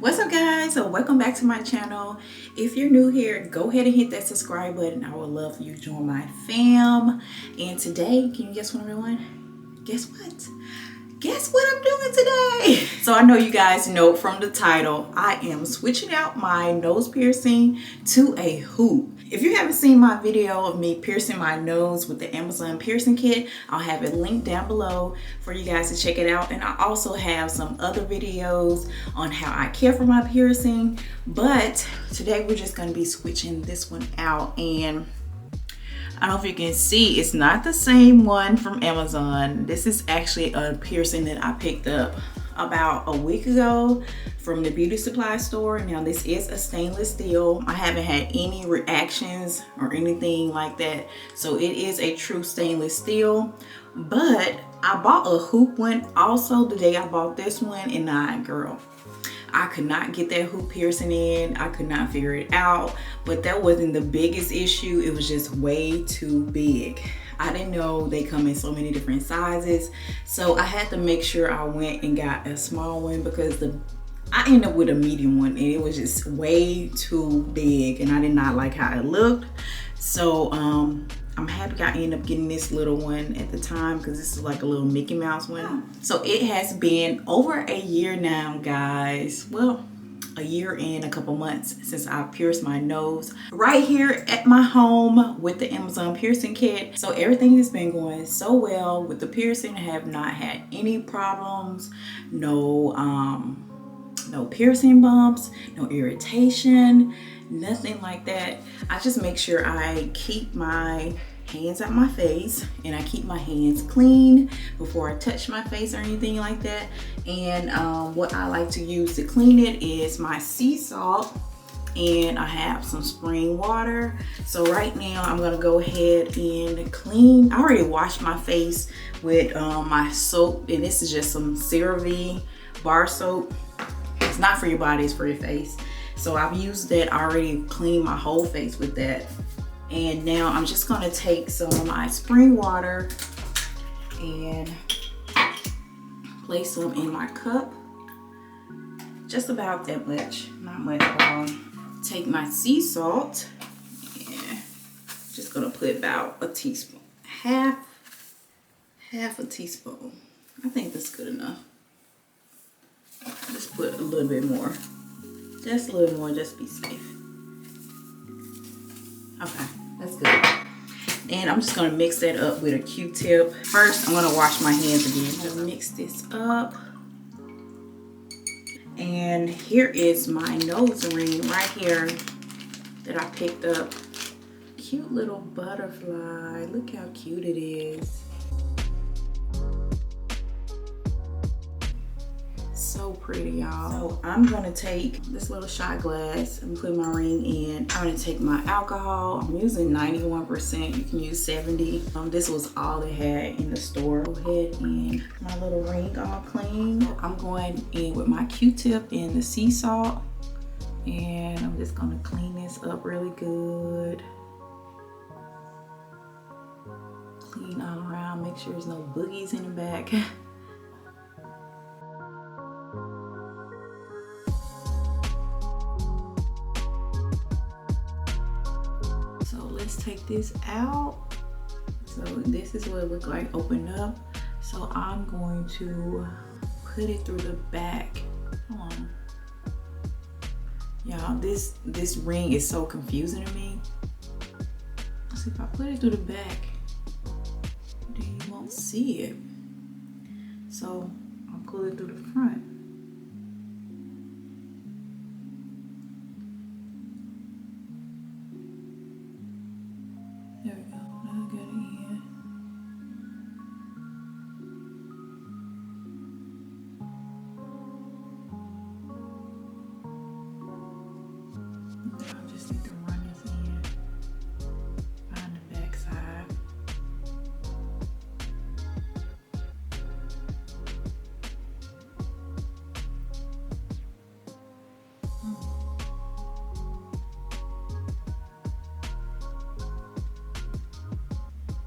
What's up, guys? So welcome back to my channel. If you're new here, go ahead and hit that subscribe button. I would love for you to join my fam. And today, can you guess what I'm doing? Guess what? Guess what I'm doing today? So I know you guys know from the title, I am switching out my nose piercing to a hoop. If you haven't seen my video of me piercing my nose with the Amazon piercing kit, I'll have it linked down below for you guys to check it out. And I also have some other videos on how I care for my piercing. But today we're just gonna be switching this one out, and I don't know if you can see, it's not the same one from Amazon. This is actually a piercing that I picked up about a week ago from the beauty supply store. Now this is a stainless steel. I haven't had any reactions or anything like that. So it is a true stainless steel. But I bought a hoop one also the day I bought this one, and girl, I could not get that hoop piercing in. I could not figure it out, but that wasn't the biggest issue. It was just way too big. I didn't know they come in so many different sizes. So I had to make sure I went and got a small one because I ended up with a medium one and it was just way too big and I did not like how it looked. So I'm happy I ended up getting this little one at the time because this is like a little Mickey Mouse one. So it has been over a year now, guys. Well, a year and a couple months since I pierced my nose right here at my home with the Amazon piercing kit. So everything has been going so well with the piercing. I have not had any problems, no piercing bumps, no irritation, nothing like that. I just make sure I keep my hands out my face and I keep my hands clean before I touch my face or anything like that. And what I like to use to clean it is my sea salt, and I have some spring water. So right now I'm gonna go ahead and clean. I already washed my face with my soap, and this is just some CeraVe bar soap. It's not for your body, it's for your face. So I've used that, I already cleaned my whole face with that. And now I'm just gonna take some of my spring water and place some in my cup. Just about that much, not much at all. Take my sea salt and just gonna put about a teaspoon, half a teaspoon. I think that's good enough. Just put a little bit more. Just a little more, just be safe. Okay, that's good. And I'm just gonna mix that up with a Q-tip. First, I'm gonna wash my hands again. Just mix this up. And here is my nose ring right here that I picked up. Cute little butterfly. Look how cute it is. So pretty, y'all. So I'm gonna take this little shot glass and put my ring in. I'm gonna take my alcohol. I'm using 91%. You can use 70. This was all they had in the store. Go ahead and my little ring all clean. I'm going in with my Q-tip and the sea salt, and I'm just gonna clean this up really good. Clean all around. Make sure there's no boogies in the back. Let's take this out. So this is what it looks like open up. So I'm going to put it through the back. Hold on. Y'all, this ring is so confusing to me. Let's see, if I put it through the back, then you won't see it. So I'll pull it through the front. There we go. Now I got it in. Now I just need to run this in behind the back side.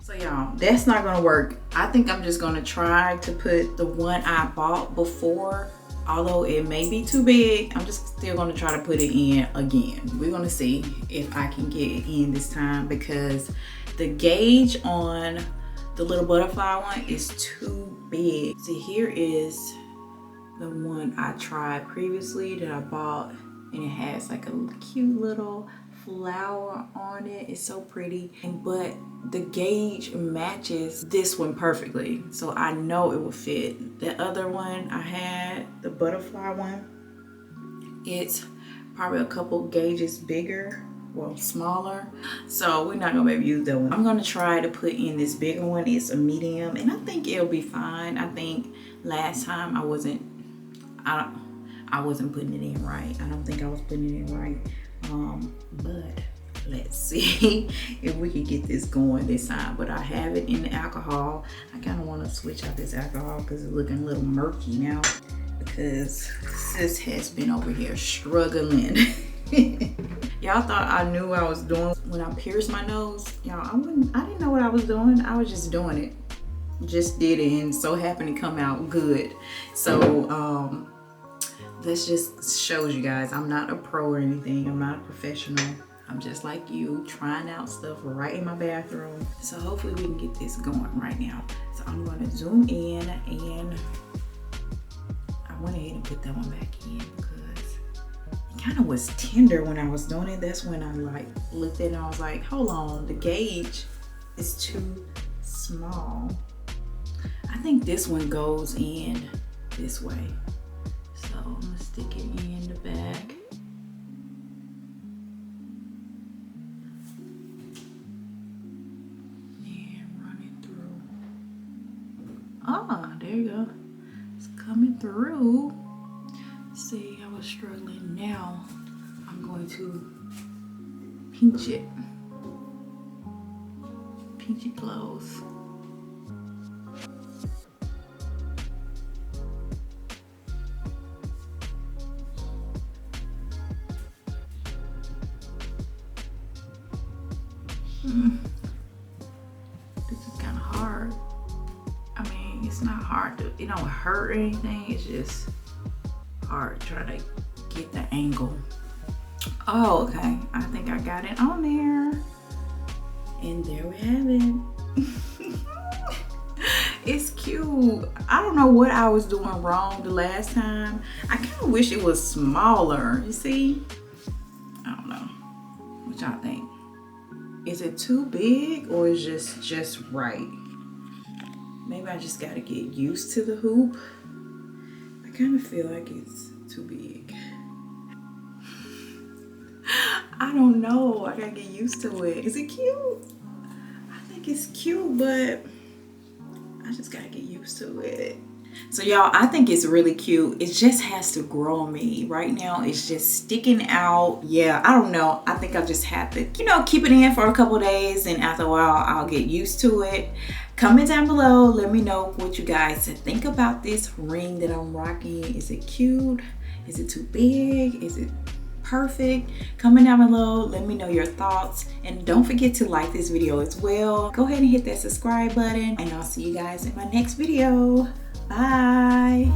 So y'all, that's not gonna work. I think I'm just gonna try to put the one I bought before Although it may be too big, I'm just still gonna try to put it in again. We're gonna see if I can get it in this time, because the gauge on the little butterfly one is too big. See, here is the one I tried previously that I bought, and it has like a cute little flower on it. It's so pretty, but the gauge matches this one perfectly, so I know it will fit. The other one I had, the butterfly one, it's probably a couple gauges bigger, well, smaller, so we're not gonna be able to use that one. I'm gonna try to put in this bigger one. It's a medium, and I think it'll be fine. I think last time I wasn't putting it in right. I don't think I was putting it in right, but let's see if we can get this going this time. But I have it in the alcohol. I kind of want to switch out this alcohol because it's looking a little murky now, because sis has been over here struggling. Y'all thought I knew what I was doing when I pierced my nose. Y'all, I didn't know what I was doing. I was just doing it. Just did it, and so happened to come out good. So this just shows you guys I'm not a pro or anything. I'm not a professional. I'm just like you, trying out stuff right in my bathroom. So hopefully we can get this going right now. So I'm gonna zoom in, and I went ahead and put that one back in because it kind of was tender when I was doing it. That's when I like looked at it and I was like, hold on, the gauge is too small. I think this one goes in this way. So I'm gonna stick it in the back. And run it through. Ah, there you go. It's coming through. See, I was struggling. Now I'm going to pinch it. Pinch it close. This is kind of hard. I mean, it's not hard to, it don't hurt or anything. It's just hard trying to get the angle. Oh, okay. I think I got it on there. And there we have it. It's cute. I don't know what I was doing wrong the last time. I kind of wish it was smaller. You see? I don't know. What y'all think? Is it too big, or is it just right? Maybe I just gotta get used to the hoop. I kind of feel like it's too big. I don't know. I gotta get used to it. Is it cute? I think it's cute, but I just gotta get used to it. So y'all, I think it's really cute. It just has to grow on me. Right now, it's just sticking out. Yeah, I don't know. I think I'll just have to, keep it in for a couple days, and after a while, I'll get used to it. Comment down below. Let me know what you guys think about this ring that I'm rocking. Is it cute? Is it too big? Is it perfect? Comment down below. Let me know your thoughts. And don't forget to like this video as well. Go ahead and hit that subscribe button, and I'll see you guys in my next video. Bye.